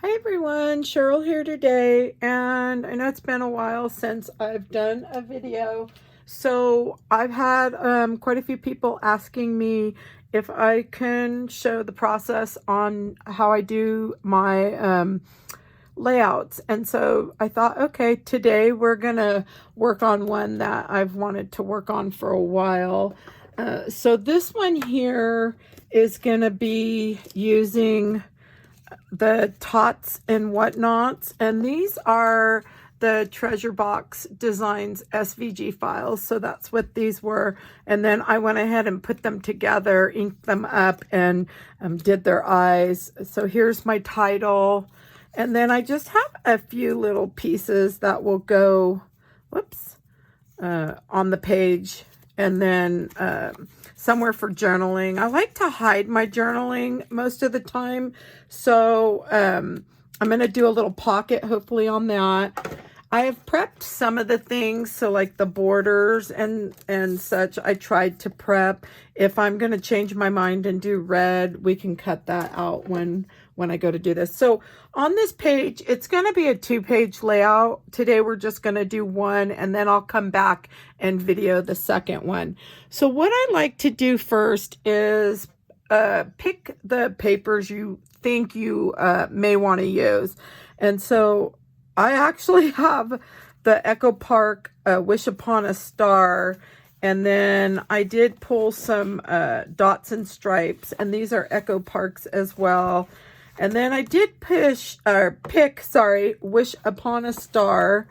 Hi everyone, Cheryl here today, and I know it's been a while since I've done a video, so I've had quite a few people asking me if I can show the process on how I do my layouts, and so I thought, okay, today we're gonna work on one that I've wanted to work on for a while. So this one here is gonna be using the tots and whatnots, and these are the treasure box designs SVG files. So that's what these were, and then I went ahead and put them together, inked them up, and did their eyes. So here's my title, and then I just have a few little pieces that will go on the page, and then somewhere for journaling. I like to hide my journaling most of the time, so I'm going to do a little pocket hopefully on that. I have prepped some of the things, so like the borders and such, I tried to prep. If I'm going to change my mind and do red, we can cut that out when I go to do this. So on this page, it's going to be a 2-page layout. Today we're just going to do one, and then I'll come back and video the second one. So what I like to do first is pick the papers you think you may want to use. And so I actually have the Echo Park Wish Upon a Star, and then I did pull some dots and stripes, and these are Echo Parks as well. And then I did pick Wish Upon a Star.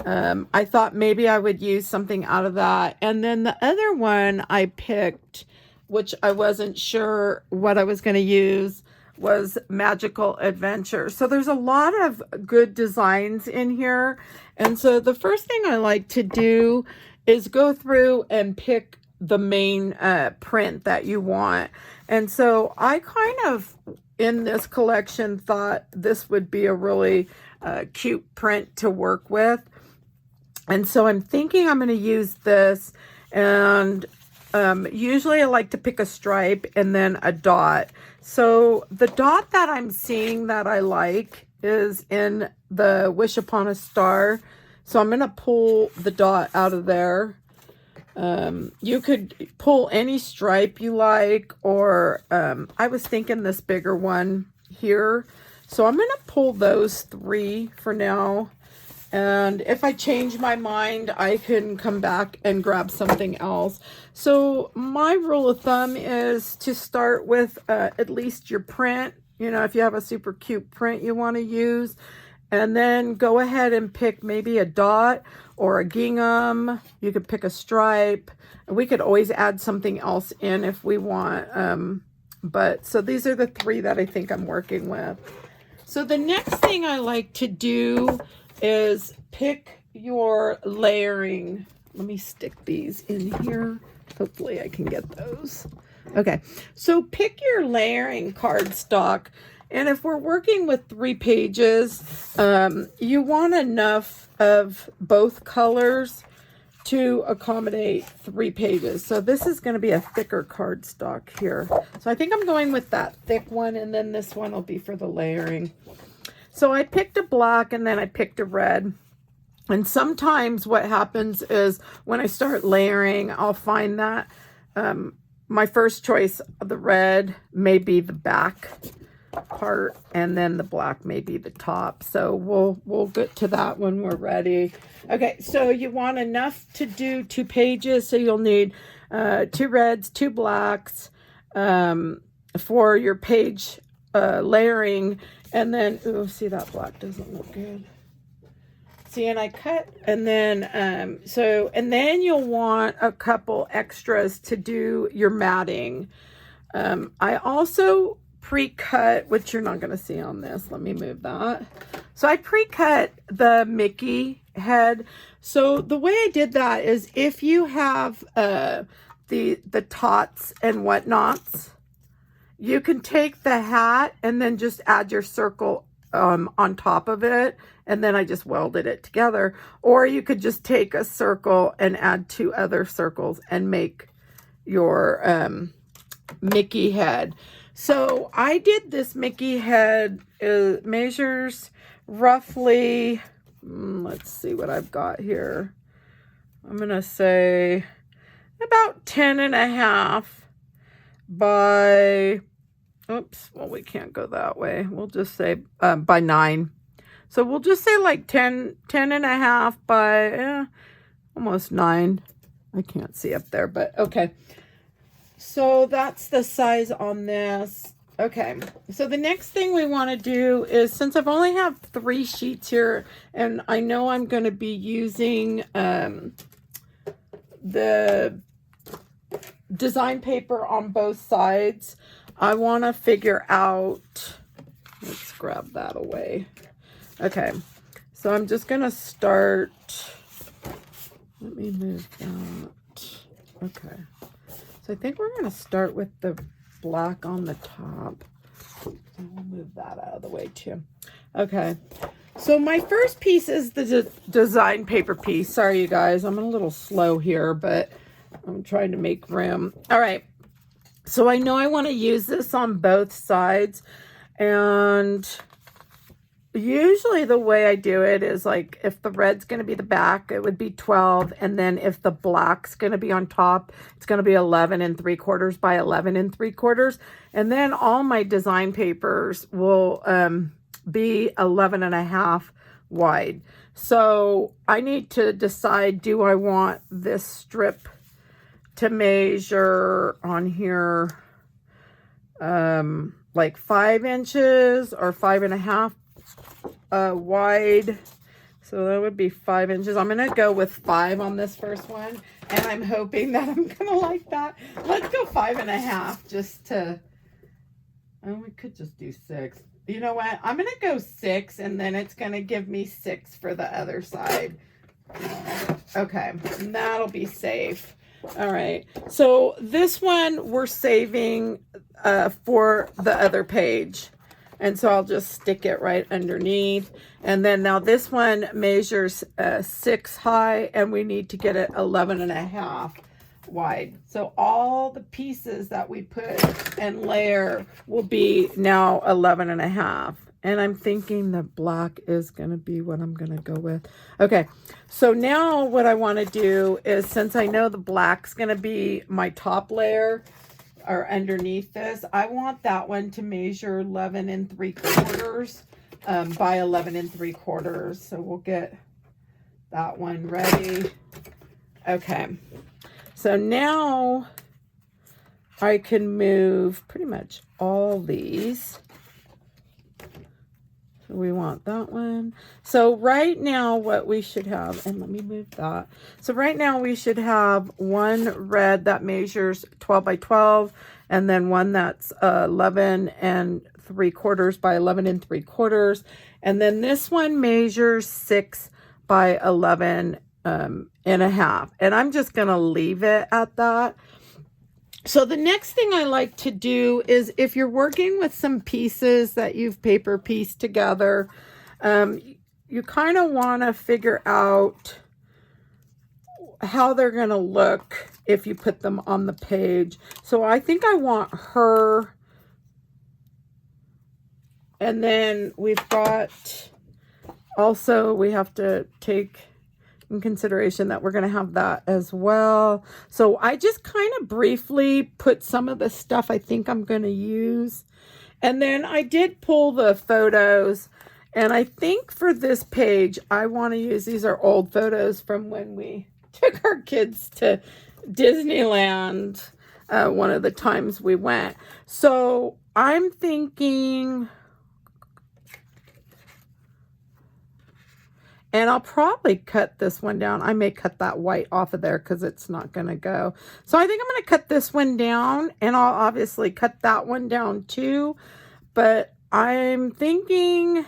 I thought maybe I would use something out of that. And then the other one I picked, which I wasn't sure what I was going to use, was Magical Adventure. So there's a lot of good designs in here. And so the first thing I like to do is go through and pick the main print that you want. And so I kind of, in this collection, thought this would be a really cute print to work with. And so I'm thinking I'm going to use this, and usually I like to pick a stripe and then a dot. So the dot that I'm seeing that I like is in the Wish Upon a Star. So I'm going to pull the dot out of there. You could pull any stripe you like, or I was thinking this bigger one here. So I'm going to pull those 3 for now. And if I change my mind, I can come back and grab something else. So my rule of thumb is to start with at least your print. You know, if you have a super cute print you want to use, and then go ahead and pick maybe a dot or a gingham. You could pick a stripe. We could always add something else in if we want. But so these are the 3 that I think I'm working with. So the next thing I like to do is pick your layering. Let me stick these in here. Hopefully I can get those. Okay, so pick your layering cardstock. And if we're working with 3 pages, you want enough of both colors to accommodate 3 pages. So this is going to be a thicker cardstock here. So I think I'm going with that thick one, and then this one will be for the layering. So I picked a black, and then I picked a red. And sometimes what happens is when I start layering, I'll find that my first choice of the red may be the back part, and then the black may be the top. So we'll get to that when we're ready. Okay, so you want enough to do 2 pages. So you'll need 2 reds, 2 blacks for your page layering. And then, oh, see, that black doesn't look good. See, and I cut, and then, and then you'll want a couple extras to do your matting. I also pre-cut, which you're not going to see on this. Let me move that. So I pre-cut the Mickey head. So the way I did that is if you have the tots and whatnots, you can take the hat and then just add your circle on top of it, and then I just welded it together. Or you could just take a circle and add 2 other circles and make your Mickey head. So I did this Mickey head. Measures roughly, let's see what I've got here. I'm going to say about 10.5 by, oops, well, we can't go that way. We'll just say by 9. So we'll just say like 10.5 by almost 9. I can't see up there, but okay. So that's the size on this. Okay, so the next thing we want to do is, since I've only have 3 sheets here, and I know I'm going to be using the design paper on both sides, I want to figure out, let's grab that away. Okay, so I'm just going to start, let me move that. Okay, so I think we're going to start with the black on the top. And we'll move that out of the way too. Okay, so my first piece is the design paper piece. Sorry, you guys, I'm a little slow here, but I'm trying to make room. All right, so I know I want to use this on both sides, and usually the way I do it is, like, if the red's going to be the back, it would be 12. And then if the black's going to be on top, it's going to be 11.75 by 11.75. And then all my design papers will be 11.5 wide. So I need to decide, do I want this strip to measure on here like 5 inches or 5.5 wide? So that would be 5 inches. I'm gonna go with 5 on this first one, and I'm hoping that I'm gonna like that. Let's go 5.5 just to, and we could just do 6. You know what, I'm gonna go 6, and then it's gonna give me 6 for the other side. Okay, and that'll be safe. All right, so this one we're saving for the other page. And so I'll just stick it right underneath. And then now this one measures 6 high, and we need to get it 11.5 wide. So all the pieces that we put and layer will be now 11.5. And I'm thinking the black is going to be what I'm going to go with. Okay, so now what I want to do is, since I know the black's going to be my top layer, or underneath this, I want that one to measure 11.75 by 11.75. So we'll get that one ready. Okay, so now I can move pretty much all these. So we want that one. So right now what we should have, and let me move that. So right now we should have one red that measures 12 by 12, and then one that's 11.75 by 11.75. And then this one measures 6 by 11.5. And I'm just going to leave it at that. So the next thing I like to do is, if you're working with some pieces that you've paper pieced together, you kind of want to figure out how they're going to look if you put them on the page. So I think I want her, and then we've got, also we have to take in consideration that we're going to have that as well. So I just kind of briefly put some of the stuff I think I'm going to use. And then I did pull the photos, and I think for this page I want to use, these are old photos from when we took our kids to Disneyland, one of the times we went. So I'm thinking, and I'll probably cut this one down. I may cut that white off of there because it's not going to go. So I think I'm going to cut this one down, and I'll obviously cut that one down too. But I'm thinking,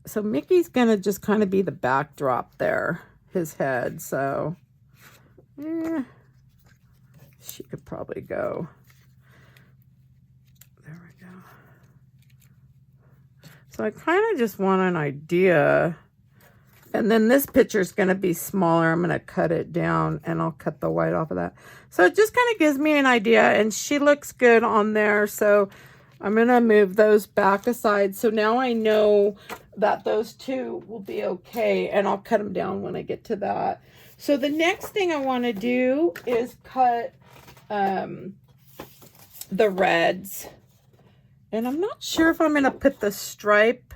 so Mickey's going to just kind of be the backdrop there, his head. So she could probably go. There we go. So I kind of just want an idea And then this picture is going to be smaller. I'm going to cut it down and I'll cut the white off of that. So it just kind of gives me an idea, and she looks good on there. So I'm going to move those back aside. So now I know that those two will be okay, and I'll cut them down when I get to that. So the next thing I want to do is cut the reds. And I'm not sure if I'm going to put the stripe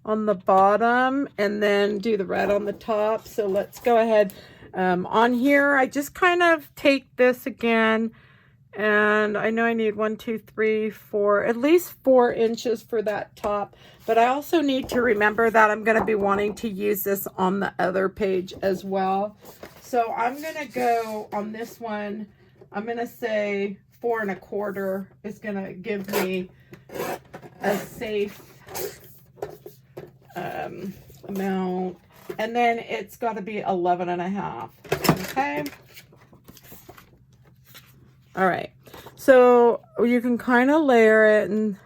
on the bottom and then do the red on the top. So let's go ahead. On here, I just kind of take this again, and I know I need 1, 2, 3, 4, at least 4 inches for that top. But I also need to remember that I'm going to be wanting to use this on the other page as well. So I'm going to go on this one. I'm going to say 4 1/4 is going to give me a safe amount, and then it's got to be 11 1/2. Okay. All right. So you can kind of layer it and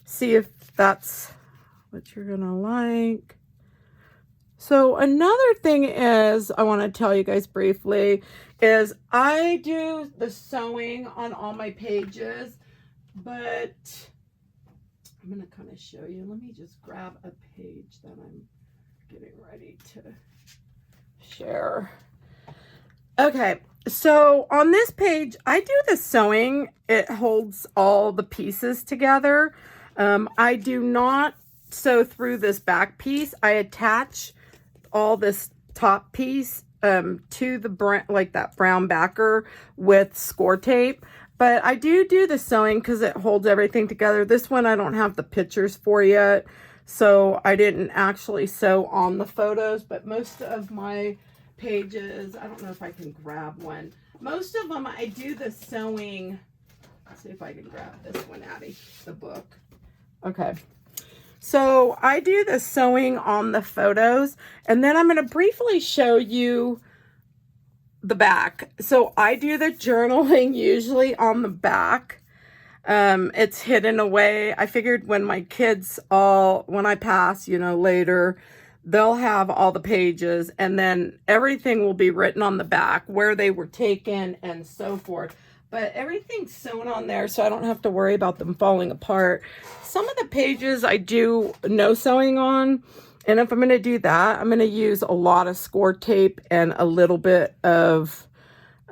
see if that's what you're going to like. So another thing is, I want to tell you guys briefly, is I do the sewing on all my pages, but I'm going to kind of show you. Let me just grab a page that I'm getting ready to share. Okay, so on this page, I do the sewing. It holds all the pieces together. I do not sew through this back piece. I attach all this top piece to the like that brown backer with score tape. But I do the sewing because it holds everything together. This one I don't have the pictures for yet, so I didn't actually sew on the photos. But most of my pages, I don't know if I can grab one. Most of them I do the sewing. Let's see if I can grab this one, Addie, the book. Okay. So I do the sewing on the photos, and then I'm going to briefly show you the back. So I do the journaling usually on the back. It's hidden away. I figured when my kids when I pass, later, they'll have all the pages, and then everything will be written on the back, where they were taken and so forth. But everything's sewn on there, so I don't have to worry about them falling apart. Some of the pages I do no sewing on, and if I'm going to do that, I'm going to use a lot of score tape and a little bit of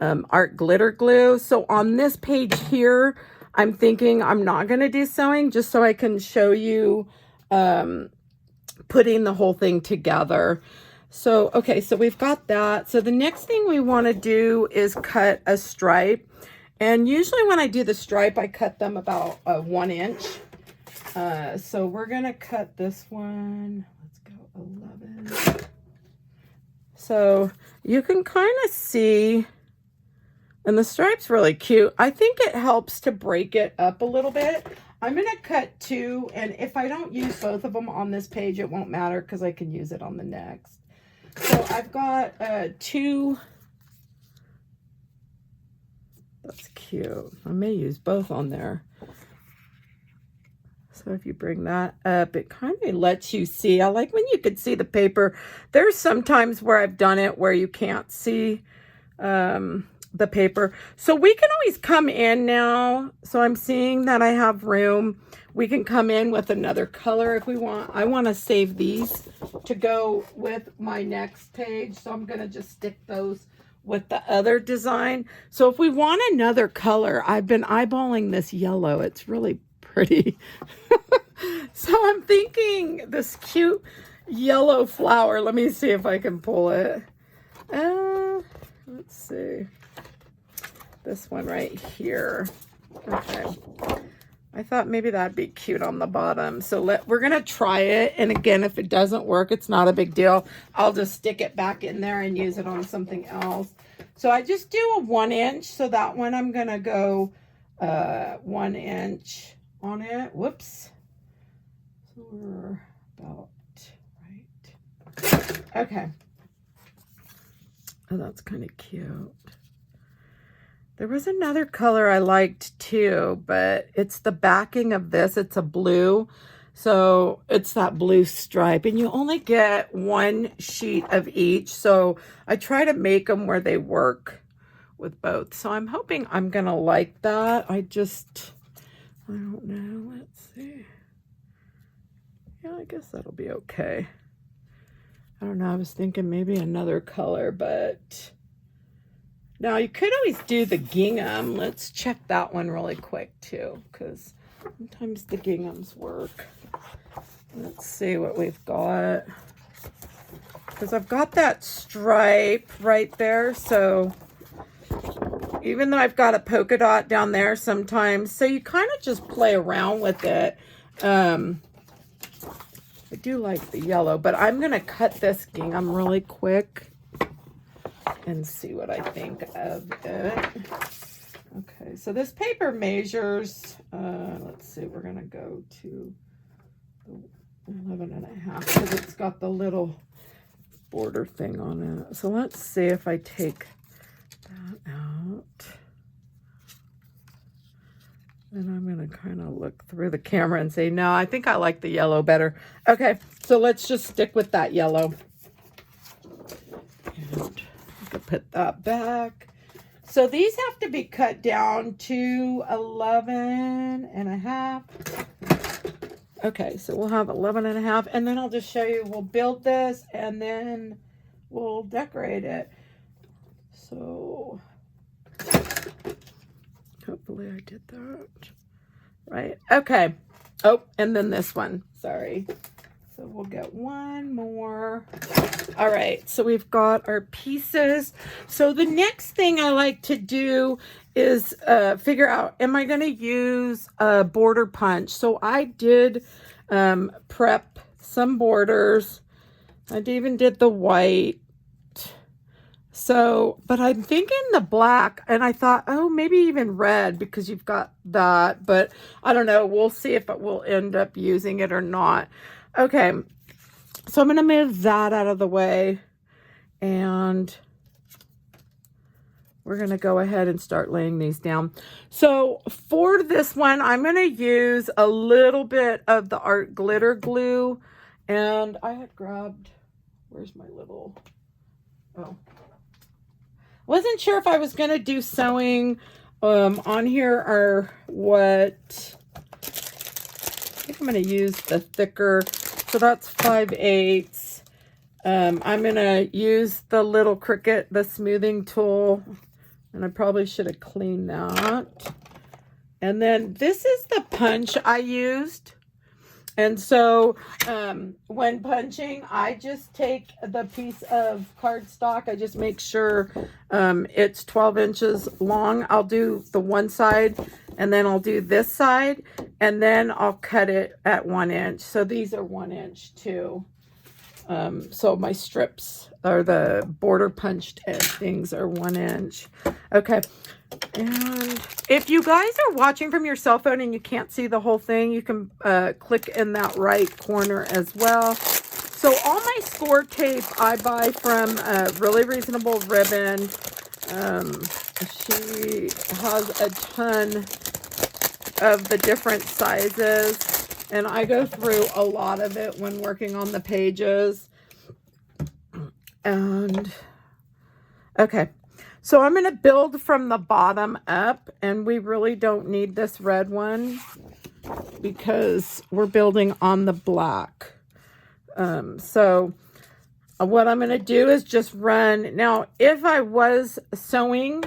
art glitter glue. So on this page here, I'm thinking I'm not going to do sewing, just so I can show you putting the whole thing together. So, okay, so we've got that. So the next thing we want to do is cut a stripe. And usually when I do the stripe, I cut them about 1 inch. So we're going to cut this one. Let's go 11. So you can kind of see, and the stripe's really cute. I think it helps to break it up a little bit. I'm going to cut 2, and if I don't use both of them on this page, it won't matter because I can use it on the next. So I've got 2. That's cute. I may use both on there. So if you bring that up, it kind of lets you see. I like when you could see the paper. There's some times where I've done it where you can't see the paper. So we can always come in now. So I'm seeing that I have room. We can come in with another color if we want. I want to save these to go with my next page. So I'm going to just stick those with the other design. So if we want another color, I've been eyeballing this yellow. It's really pretty. So I'm thinking this cute yellow flower. Let me see if I can pull it. Let's see. This one right here. Okay. I thought maybe that'd be cute on the bottom. So we're going to try it. And again, if it doesn't work, it's not a big deal. I'll just stick it back in there and use it on something else. So I just do a 1 inch. So that one I'm going to go 1 inch on it. Whoops. So we're about right. Okay. Oh, that's kind of cute. There was another color I liked too, but it's the backing of this. It's a blue. So it's that blue stripe, and you only get one sheet of each. So I try to make them where they work with both. So I'm hoping I'm going to like that. I don't know. Let's see. Yeah, I guess that'll be okay. I don't know. I was thinking maybe another color, but now you could always do the gingham. Let's check that one really quick too, because sometimes the ginghams work. Let's see what we've got. Because I've got that stripe right there. So even though I've got a polka dot down there sometimes, so you kind of just play around with it. I do like the yellow, but I'm going to cut this gingham really quick and see what I think of it. Okay, so this paper measures, let's see, we're going to go to 11.5 because it's got the little border thing on it. So let's see if I take that out. And I'm going to kind of look through the camera and say, no, I think I like the yellow better. Okay, so let's just stick with that yellow. And I can put that back. So these have to be cut down to 11.5. Okay, so we'll have 11.5, and then I'll just show you, we'll build this and then we'll decorate it. So hopefully I did that right. Okay. Oh, and then this one, sorry. So we'll get one more. All right, so we've got our pieces. So the next thing I like to do is figure out, am I going to use a border punch? So I did prep some borders. I even did the white. So, but I'm thinking the black, and I thought, oh, maybe even red because you've got that, but I don't know. We'll see if it will end up using it or not. Okay, so I'm going to move that out of the way, and we're going to go ahead and start laying these down. So for this one, I'm going to use a little bit of the art glitter glue, and I had grabbed, where's my little, oh. Wasn't sure if I was going to do sewing on here or what. I think I'm going to use the thicker. So that's 5/8. I'm going to use the little Cricut, the smoothing tool. And I probably should have cleaned that. And then this is the punch I used. And so when punching, I just take the piece of cardstock. I just make sure it's 12 inches long. I'll do the one side, and then I'll do this side, and then I'll cut it at 1 inch. So these are 1 inch too. So my strips, or the border punched things, are 1 inch. Okay. And if you guys are watching from your cell phone and you can't see the whole thing, you can click in that right corner as well. So all my score tape I buy from Really Reasonable Ribbon. She has a ton of the different sizes, and I go through a lot of it when working on the pages. And okay. So I'm going to build from the bottom up, and we really don't need this red one because we're building on the black. So what I'm going to do is just run. Now, if I was sewing,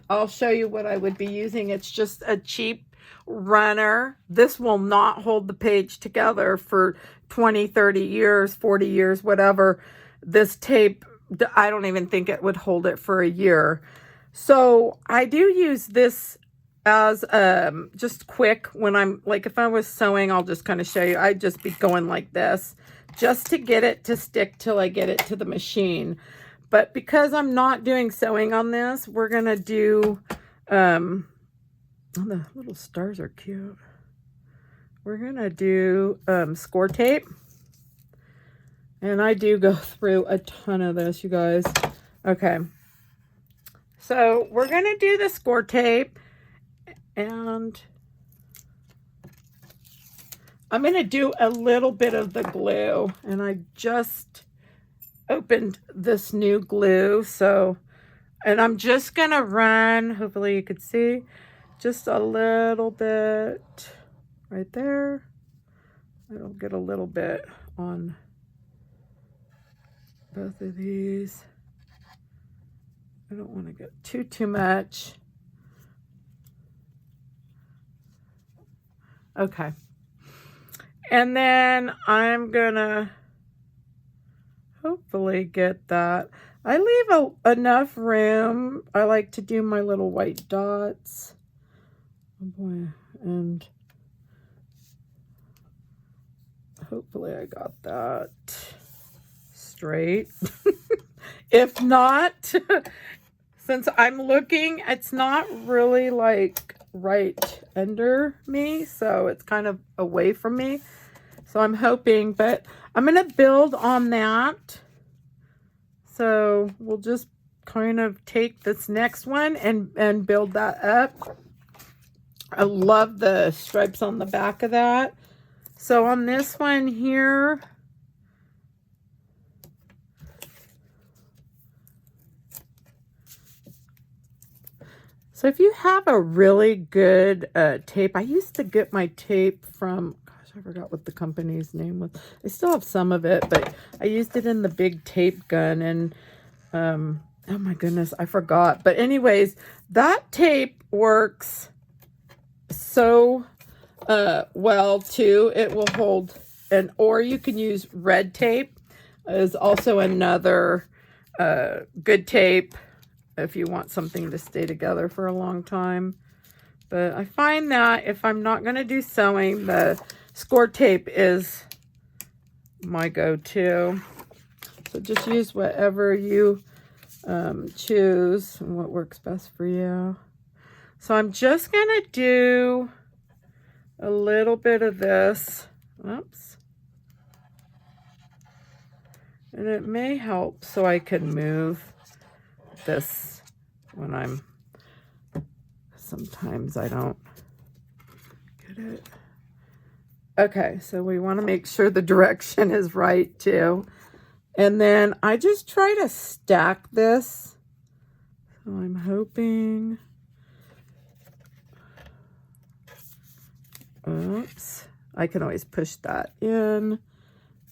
I'll show you what I would be using. It's just a cheap runner. This will not hold the page together for 20, 30 years, 40 years, whatever. This tape, I don't even think it would hold it for a year. So I do use this as just quick when I'm, like, if I was sewing, I'll just kind of show you. I'd just be going like this just to get it to stick till I get it to the machine. But because I'm not doing sewing on this, we're going to do, oh, the little stars are cute. We're going to do score tape. And I do go through a ton of this, you guys. Okay. So we're going to do the score tape. And I'm going to do a little bit of the glue, and I just opened this new glue, so, and I'm just going to run, hopefully you could see, just a little bit right there. It'll get a little bit on both of these. I don't want to get too much. Okay. And then I'm gonna hopefully get that. I leave enough room. I like to do my little white dots. Oh boy. And hopefully I got that straight. If not, since I'm looking, it's not really like right under me, so it's kind of away from me. So I'm hoping, but I'm going to build on that. So we'll just kind of take this next one and build that up. I love the stripes on the back of that. So on this one here, so if you have a really good tape, I used to get my tape from, gosh, I forgot what the company's name was. I still have some of it, but I used it in the big tape gun, and oh my goodness, I forgot. But anyways, that tape works so well too. It will hold, and or you can use red tape is also another good tape if you want something to stay together for a long time. But I find that if I'm not going to do sewing, the score tape is my go-to. So just use whatever you choose and what works best for you. So I'm just going to do a little bit of this. Oops. And it may help so I can move this when I'm, sometimes I don't get it. Okay, so we want to make sure the direction is right too. And then I just try to stack this. So I'm hoping, oops, I can always push that in,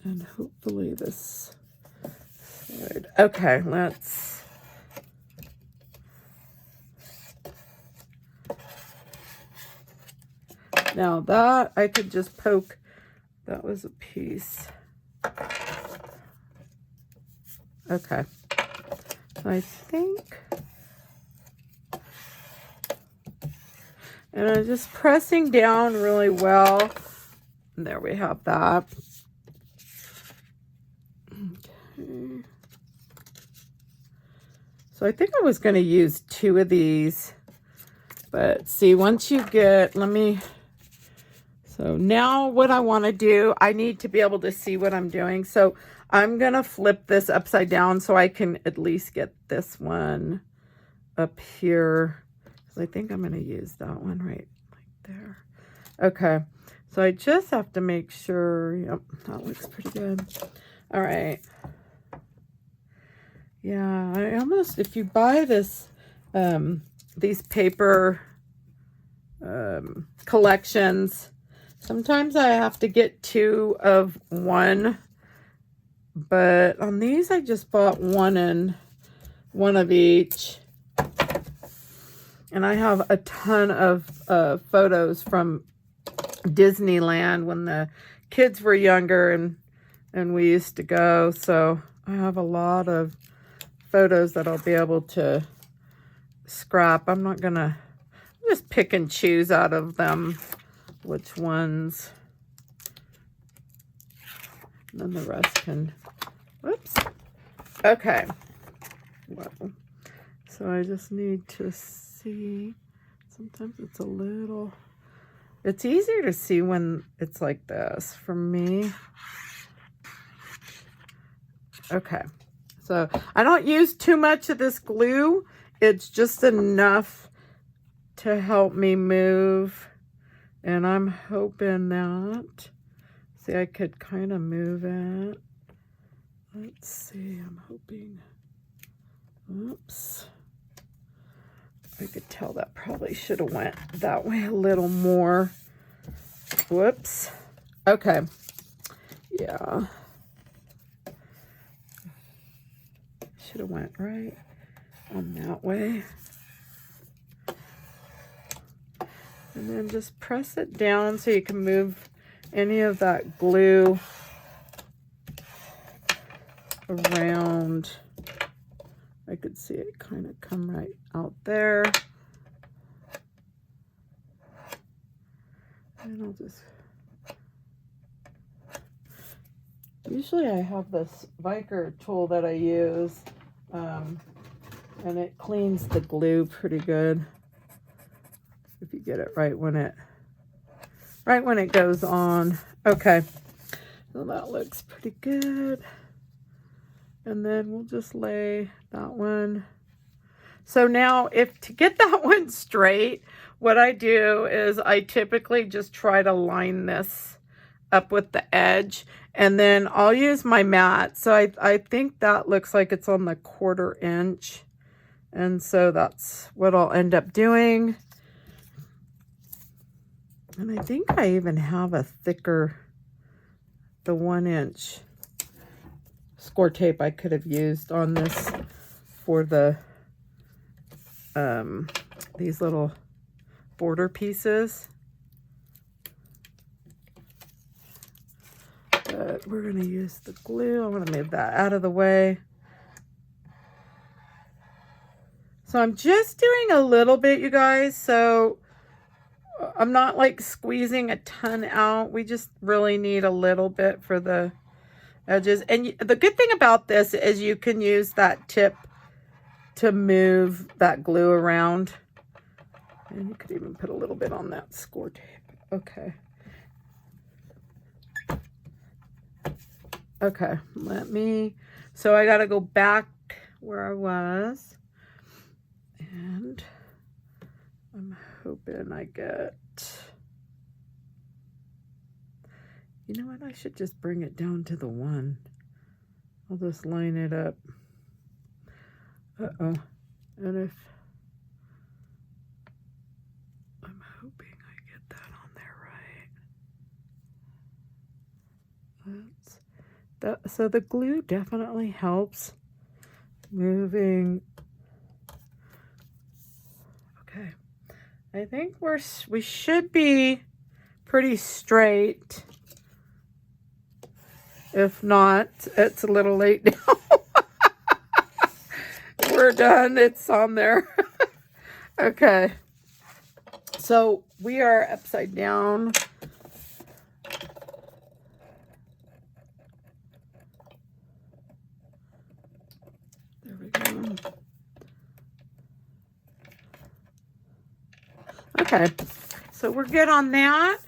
and hopefully this side. Okay, let's, now that I could just poke, that was a piece. Okay, so I think, and I'm just pressing down really well. And there we have that. Okay. So I think I was going to use 2 of these, but see, once you get, let me, so now what I want to do, I need to be able to see what I'm doing. So I'm going to flip this upside down so I can at least get this one up here. So I think I'm going to use that one right there. Okay. So I just have to make sure, yep, that looks pretty good. All right. Yeah, I almost, if you buy this, these paper collections, sometimes I have to get 2 of one, but on these I just bought one of each. And I have a ton of photos from Disneyland when the kids were younger and we used to go. So I have a lot of photos that I'll be able to scrap. I'm not gonna, just pick and choose out of them which ones. And then the rest can, whoops. Okay. Well, so I just need to see. Sometimes it's a little, it's easier to see when it's like this for me. Okay. So I don't use too much of this glue. It's just enough to help me move. And I'm hoping that See, I could kind of move it. Let's see, I'm hoping. Oops. I could tell that probably should have went that way a little more. Whoops. Okay. Yeah. Should have went right on that way. And then just press it down so you can move any of that glue around. I could see it kind of come right out there. And I'll just... Usually I have this Viker tool that I use, and it cleans the glue pretty good. If you get it right when it goes on. Okay, so that looks pretty good. And then we'll just lay that one. So now, to get that one straight, what I do is I typically just try to line this up with the edge, and then I'll use my mat. So I think that looks like it's on the 1/4 inch, and so that's what I'll end up doing. And I think I even have a thicker, the 1 inch score tape I could have used on this for the these little border pieces. But we're going to use the glue. I'm going to move that out of the way. So I'm just doing a little bit, you guys. So I'm not like squeezing a ton out. We just really need a little bit for the edges. And the good thing about this is you can use that tip to move that glue around. And you could even put a little bit on that score tape. Okay. Okay, so I got to go back where I was. And I'm hoping I get, you know what, I should just bring it down to the 1. I'll just line it up. Uh-oh. And if, I'm hoping I get that on there right. So the glue definitely helps moving. Okay. I think we should be pretty straight. If not, it's a little late now. We're done. It's on there. Okay. So we are upside down. There we go. Okay. So we're good on that.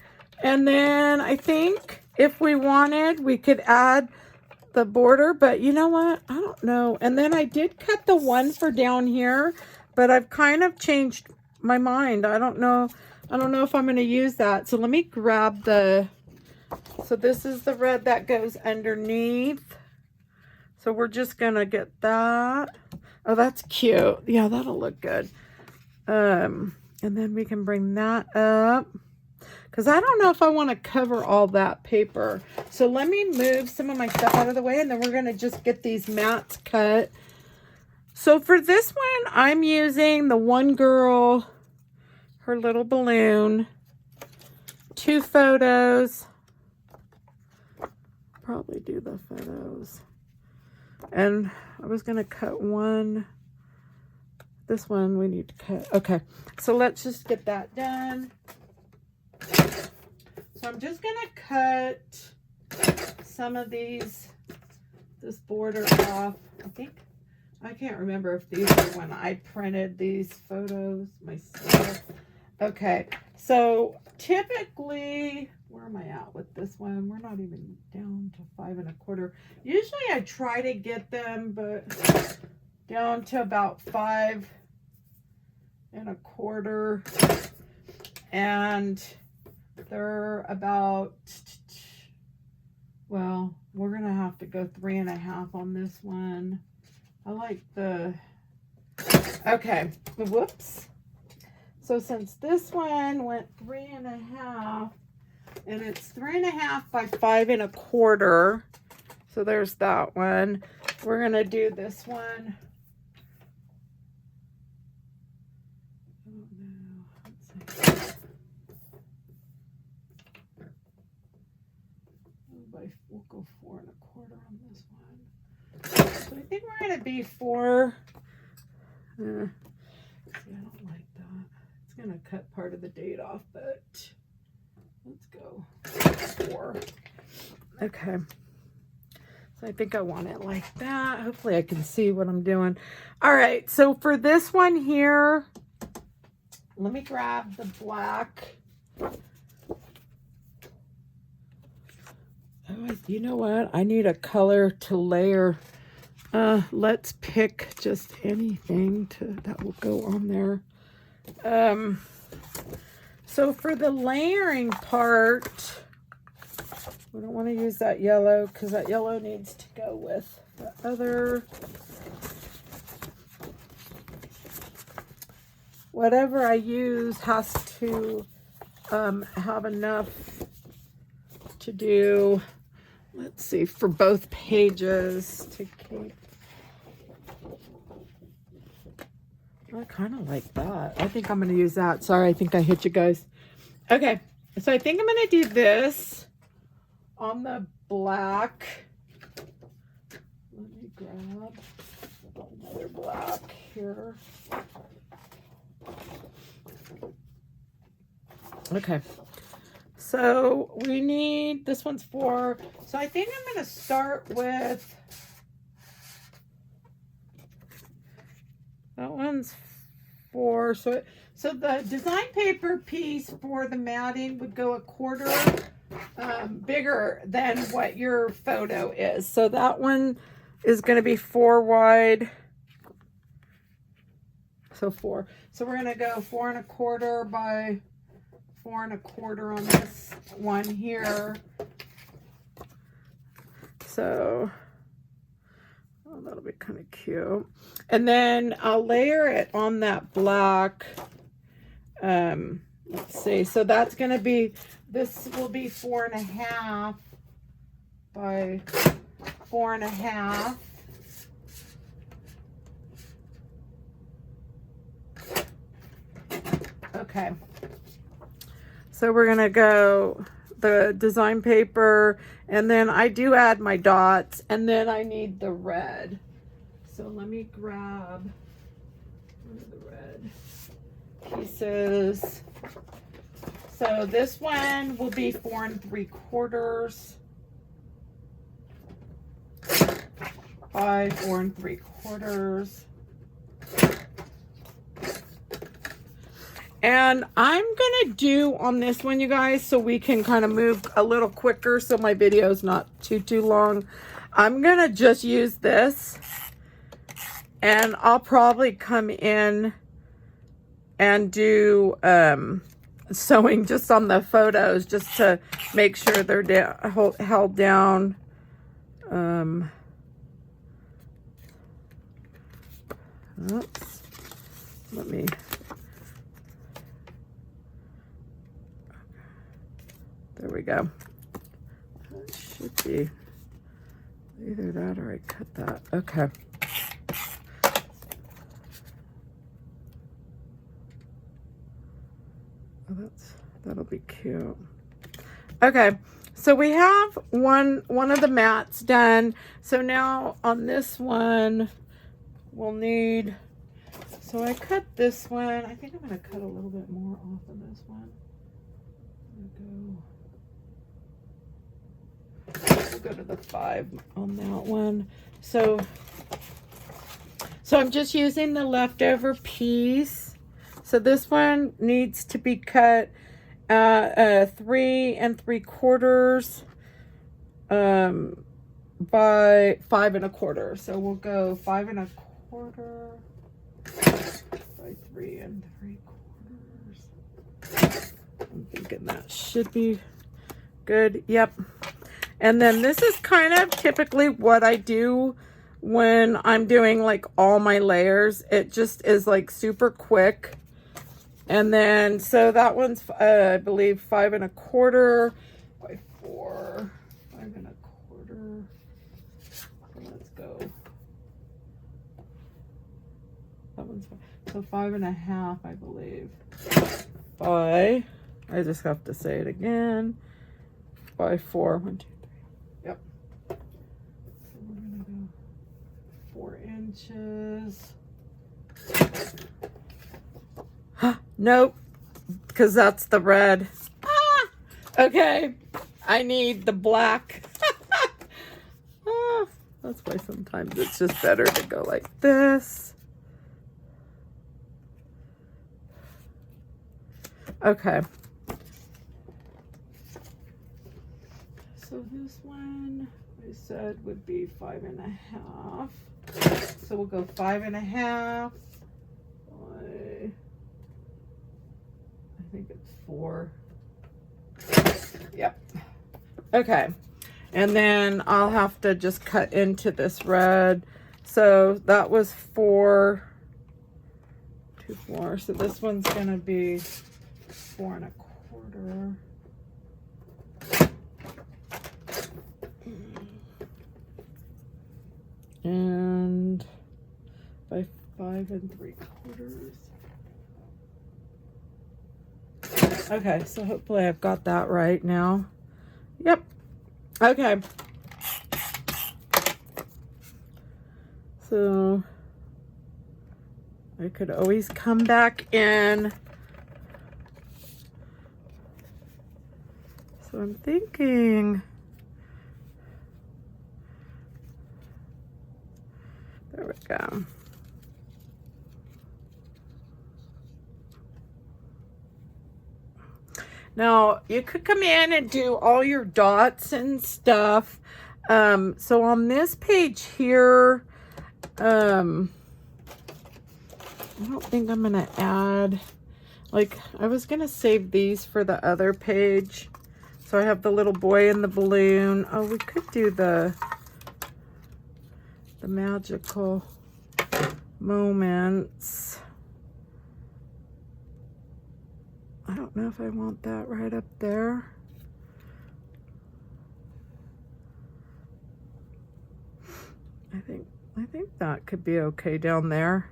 And then I think if we wanted, we could add the border, but you know what? I don't know. And then I did cut the one for down here, but I've kind of changed my mind. I don't know if I'm going to use that. So let me grab so this is the red that goes underneath. So we're just going to get that. Oh, that's cute. Yeah, that'll look good. And then we can bring that up. Because I don't know if I want to cover all that paper. So let me move some of my stuff out of the way, and then we're going to just get these mats cut. So for this one, I'm using the one girl, her little balloon, 2 photos. Probably do the photos. And I was going to cut one. This one we need to cut. Okay, so let's just get that done. So I'm just going to cut some of this border off. I can't remember if these are when I printed these photos myself. Okay, so typically, where am I at with this one? We're not even down to 5 1/4. Usually I try to get them, but down to about 5 1/4. And they're about Well, we're going to have to go 3.5 on this one. I like the, okay, whoops. So since this one went 3.5, and it's 3.5 by 5.25, so there's that one. We're going to do this one. We'll go 4.25 on this one. So I think we're going to be 4. See, I don't like that. It's going to cut part of the date off, but let's go 4. Okay. So I think I want it like that. Hopefully I can see what I'm doing. All right. So for this one here, let me grab the black. Oh, you know what? I need a color to layer. Let's pick just anything that will go on there. So for the layering part, we don't want to use that yellow because that yellow needs to go with the other. Whatever I use has to have enough to do, let's see, for both pages to keep. I kind of like that. I think I'm going to use that. Sorry, I think I hit you guys. Okay, so I think I'm going to do this on the black. Let me grab another black here. Okay, so we need, this one's 4. So I think I'm going to start with, that one's 4. So the design paper piece for the matting would go 1/4 bigger than what your photo is. So that one is going to be 4 wide. So 4. So we're going to go 4.25 by 4.25 on this one here. So oh, that'll be kind of cute. And then I'll layer it on that black. Let's see. So that's going to be, this will be 4.5 by 4.5. Okay. So we're going to go the design paper, and then I do add my dots, and then I need the red. So let me grab one of the red pieces. So this one will be 4.75 by 4.75. And I'm going to do on this one, you guys, so we can kind of move a little quicker so my video is not too long. I'm going to just use this, and I'll probably come in and do sewing just on the photos just to make sure they're held down. Oops. Let me... There we go. That should be either that or I cut that. Okay. Oh, that'll be cute. Okay, so we have one of the mats done. So now on this one, we'll need. So I cut this one. I think I'm going to cut a little bit more off of this one. We'll go to the 5 on that one. So I'm just using the leftover piece. So this one needs to be cut 3 3/4 by 5.25. So we'll go 5.25 by 3 3/4. I'm thinking that should be good. Yep. And then this is kind of typically what I do when I'm doing like all my layers. It just is like super quick. And then, so that one's, I believe 5 1/4 by 4, 5 1/4. So let's go. That one's, so 5 1/2, I believe. By, I just have to say it again. By 4, 1, 2, 3. Yep. So we're gonna go 4 inches. Nope, because that's the red. Ah, okay, I need the black. That's why sometimes it's just better to go like this. Okay. So this one I said would be 5 1/2. So we'll go 5 1/2. I think it's 4. Yep. Okay. And then I'll have to just cut into this red. So that was 4, 2, 4. So this one's going to be 4 1/4. And by 5 3/4. Okay, so hopefully I've got that right now. Yep. Okay. So I could always come back in. So I'm thinking, there we go. Now, you could come in and do all your dots and stuff. So on this page here, I don't think I'm going to add, like, I was going to save these for the other page. So I have the little boy and the balloon. Oh, we could do the magical moments. I don't know if I want that right up there. I think that could be okay down there.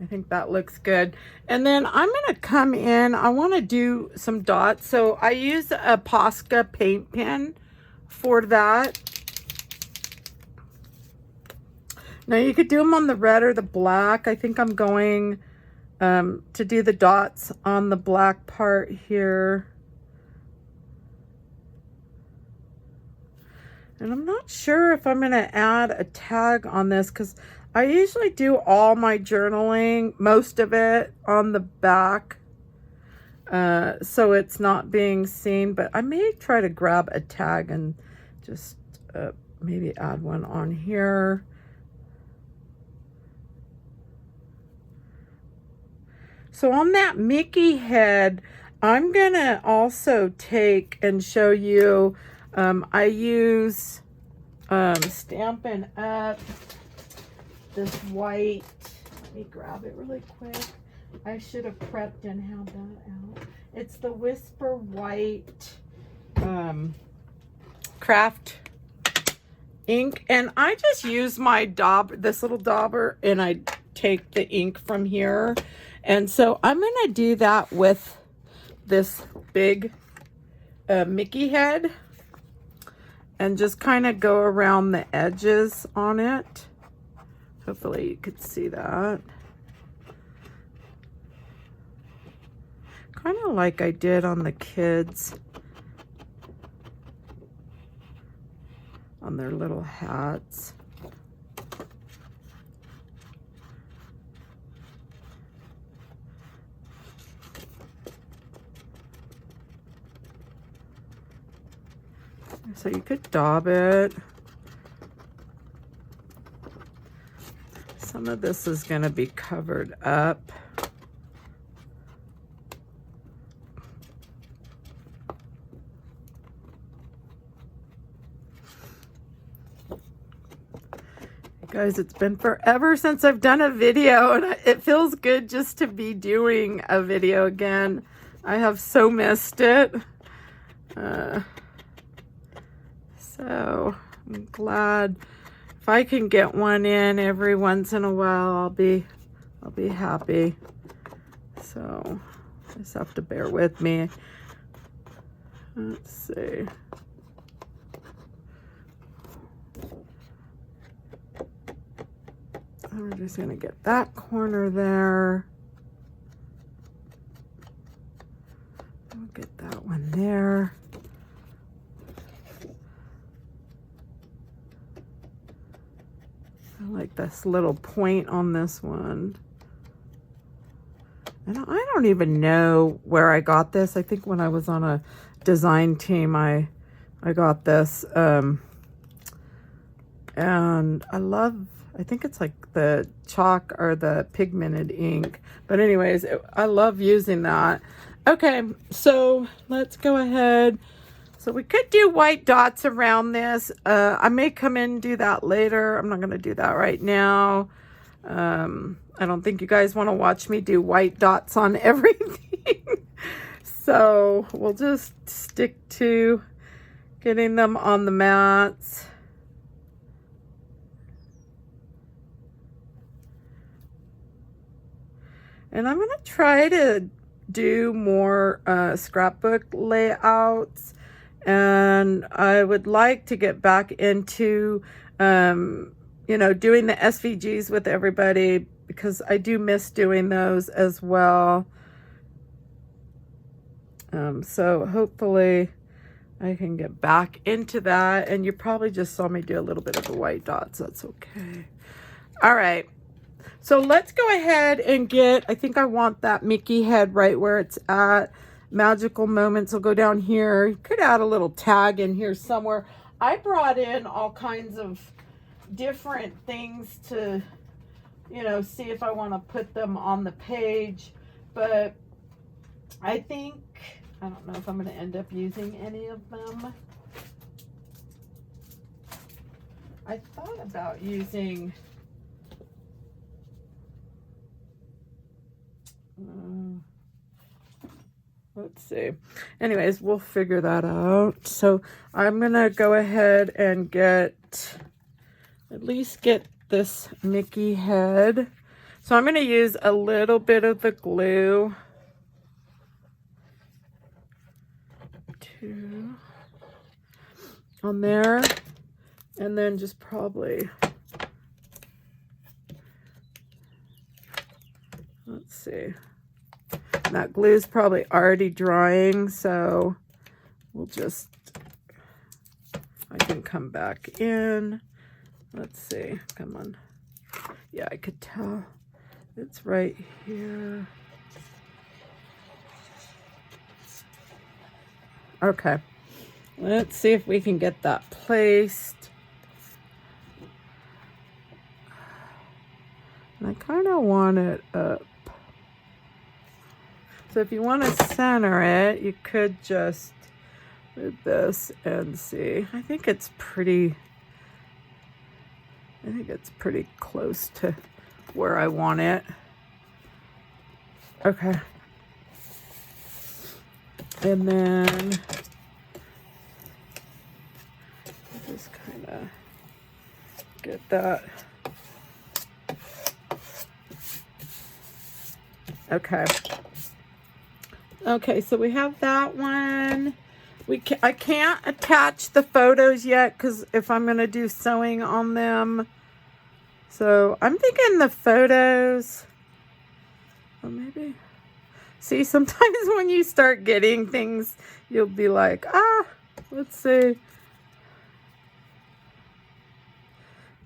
I think that looks good. And then I'm going to come in. I want to do some dots. So I use a Posca paint pen for that. Now you could do them on the red or the black. I think I'm going to do the dots on the black part here. And I'm not sure if I'm going to add a tag on this because I usually do all my journaling, most of it, on the back. So it's not being seen, but I may try to grab a tag and just maybe add one on here. So on that Mickey head, I'm going to also take and show you, I use Stampin' Up! This white, let me grab it really quick. I should have prepped and had that out. It's the Whisper White craft ink. And I just use my this little dauber, and I take the ink from here. And so I'm going to do that with this big Mickey head and just kind of go around the edges on it. Hopefully you could see that. Kind of like I did on the kids on their little hats. So you could daub it. Some of this is going to be covered up. Guys, it's been forever since I've done a video, and it feels good just to be doing a video again. I have so missed it. So I'm glad if I can get one in every once in a while, I'll be happy. So just have to bear with me. Let's see. We're just gonna get that corner there. We'll get that one there. I like this little point on this one. And I don't even know where I got this. I think when I was on a design team, I got this. And I think it's like the chalk or the pigmented ink. But anyways, I love using that. Okay, so let's go ahead. So we could do white dots around this. I may come in and do that later. I'm not going to do that right now. I don't think you guys want to watch me do white dots on everything. So we'll just stick to getting them on the mats. And I'm going to try to do more scrapbook layouts. And I would like to get back into, you know, doing the SVGs with everybody, because I do miss doing those as well. So hopefully I can get back into that. And you probably just saw me do a little bit of the white dots. That's okay. All right. So let's go ahead and get, I think I want that Mickey head right where it's at. Magical Moments will go down here. You could add a little tag in here somewhere. I brought in all kinds of different things to, you know, see if I want to put them on the page. But I think, I don't know if I'm going to end up using any of them. I thought about using... let's see. Anyways, we'll figure that out. So I'm gonna go ahead and at least get this Mickey head. So I'm gonna use a little bit of the glue on there, and then just probably, let's see. That glue is probably already drying, so we'll just, I can come back in. Let's see, come on. Yeah, I could tell it's right here. Okay, let's see if we can get that placed. And I kind of want it up. So if you want to center it, you could just move this and see. I think it's pretty close to where I want it. Okay. And then just kind of get that. Okay. Okay, so we have that one. I can't attach the photos yet because if I'm going to do sewing on them. So I'm thinking the photos. Well, maybe. See, sometimes when you start getting things, you'll be like, let's see.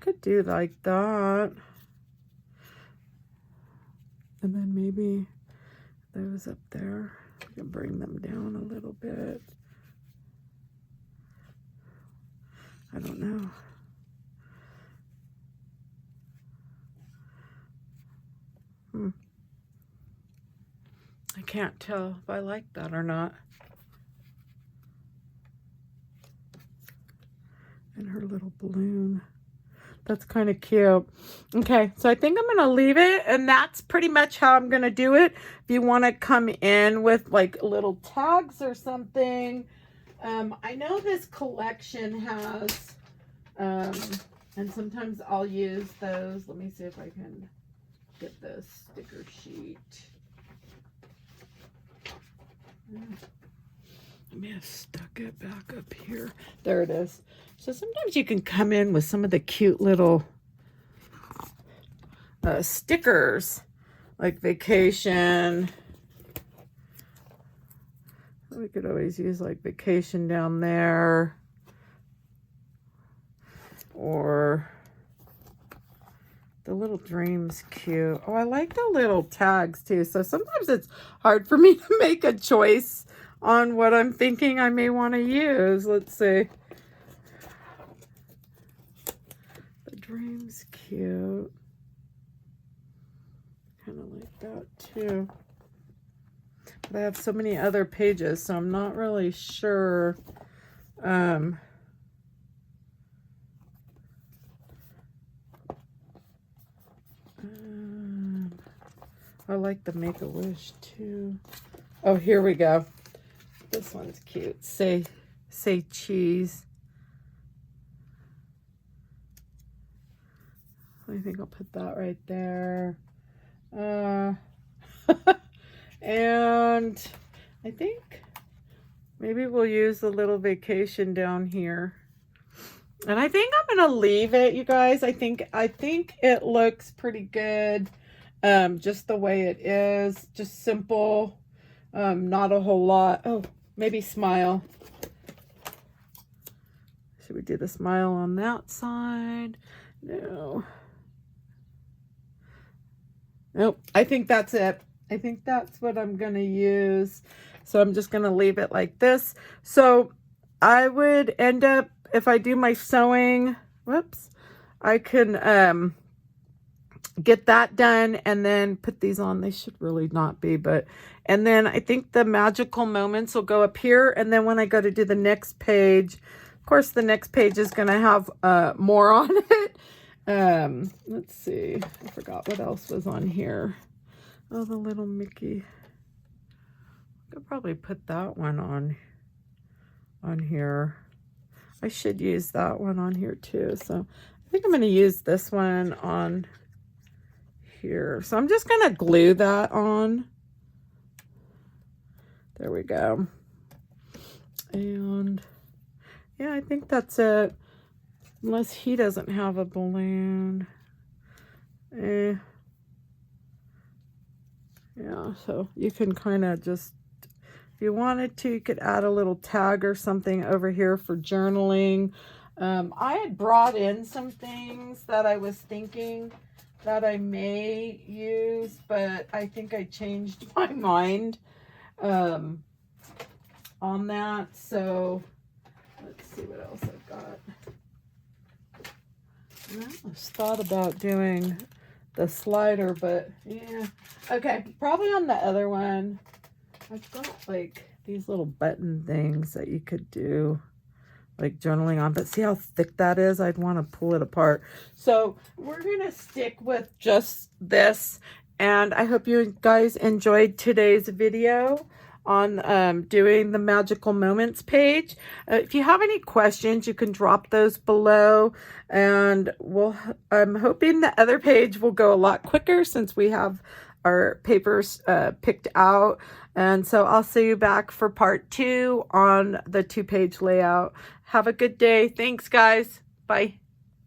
Could do like that. And then maybe those up there. We can bring them down a little bit. I don't know. I can't tell if I like that or not. And her little balloon. That's kind of cute. Okay, so I think I'm going to leave it, and that's pretty much how I'm going to do it. If you want to come in with like little tags or something. I know this collection has, and sometimes I'll use those. Let me see if I can get the sticker sheet. I may have stuck it back up here. There it is. So sometimes you can come in with some of the cute little stickers, like vacation. We could always use like vacation down there. Or the little dreams cute. Oh, I like the little tags too. So sometimes it's hard for me to make a choice on what I'm thinking I may want to use. Let's see. The dreams cute. Kind of like that too. But I have so many other pages, so I'm not really sure. I like the Make-A-Wish too. Oh, here we go. This one's cute. Say cheese. I think I'll put that right there. And I think maybe we'll use the little vacation down here. And I think I'm going to leave it, you guys. I think it looks pretty good. Just the way it is, just simple, not a whole lot. Oh, maybe smile. Should we do the smile on that side? No. Nope, I think that's it. I think that's what I'm going to use. So I'm just going to leave it like this. So I would end up, if I do my sewing, whoops, I can, get that done and then put these on. They should really not be, but, and then I think the magical moments will go up here. And then when I go to do the next page, of course, the next page is going to have more on it. Let's see. I forgot what else was on here. Oh, the little Mickey. I could probably put that one on here. I should use that one on here too. So I think I'm going to use this one on here. So I'm just going to glue that on. There we go. And yeah, I think that's it. Unless he doesn't have a balloon. Yeah, so you can kind of just, if you wanted to, you could add a little tag or something over here for journaling. I had brought in some things that I was thinking that I may use, but I think I changed my mind on that. So let's see what else I've got. I almost thought about doing the slider, but yeah. Okay, probably on the other one. I've got like these little button things that you could do like journaling on, but see how thick that is? I'd want to pull it apart. So we're going to stick with just this, and I hope you guys enjoyed today's video on doing the magical moments page. If you have any questions, you can drop those below, and I'm hoping the other page will go a lot quicker since we have our papers picked out. And so I'll see you back for part 2 on the 2-page layout. Have a good day. Thanks, guys. Bye.